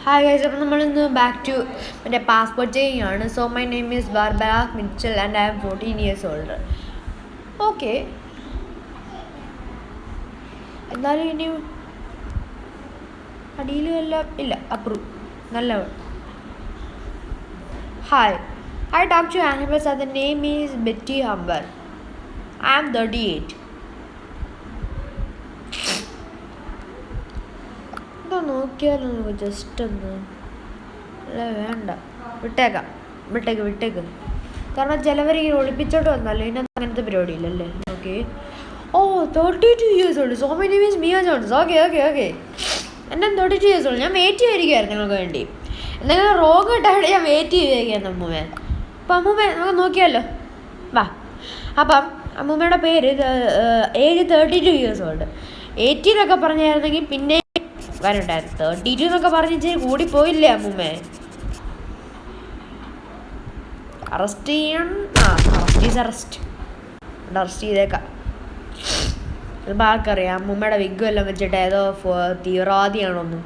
Hi guys, അപ്പോൾ നമ്മളിന്ന് back to എൻ്റെ പാസ്പോർട്ട് ചെയ്യുകയാണ്. So my name is Barbara Mitchell and I am 14 years old. Okay, എന്നാലും ഇനി അടിയിലും എല്ലാം ഇല്ല. അപ്രൂവ് നല്ല. Hi, I talk to animals and the name is Betty Humber. I am 38. നോക്കിയാലോ നമുക്ക് ജസ്റ്റ് ഒന്ന്. അല്ല വേണ്ട, വിട്ടേക്ക്. കാരണം ചിലവർ ഇങ്ങനെ ഒളിപ്പിച്ചോട്ട് വന്നല്ലോ. ഇതിനകത്ത് അങ്ങനത്തെ പരിപാടി ഇല്ലല്ലേ. Okay. 32 years old. So my name is Mia Jones. Okay. എൻ്റെ 32 years old. ഞാൻ വെയിറ്റ് ചെയ്തിരിക്കുമായിരുന്നു നിങ്ങൾക്ക് വേണ്ടി. എന്തെങ്കിലും റോഗ് കിട്ടാണ്ട് ഞാൻ വെയിറ്റ് ചെയ്തിരിക്കുകയായിരുന്നു അമ്മൂമ്മ. അപ്പം അമ്മൂമ്മ നമുക്ക് നോക്കിയാലോ, വാ. അപ്പം അമ്മൂമ്മയുടെ പേര് ഏജ് 32 years old. 18 എന്നൊക്കെ പറഞ്ഞായിരുന്നെങ്കിൽ പിന്നെ വരണ്ടായിരുന്നു. 32 എന്നൊക്കെ പറഞ്ഞ് ഇച്ചിരി കൂടിപ്പോയില്ലേ അമ്മൂമ്മേ. അറസ്റ്റ് ചെയ്യണം. അറസ്റ്റ് ചെയ്തേക്കാം. ചിലപ്പോൾ ആർക്കറിയാം അമ്മൂമ്മയുടെ വിഗ്ഗും എല്ലാം വെച്ചിട്ട് ഏതോ തീവ്രവാദിയാണോന്നും.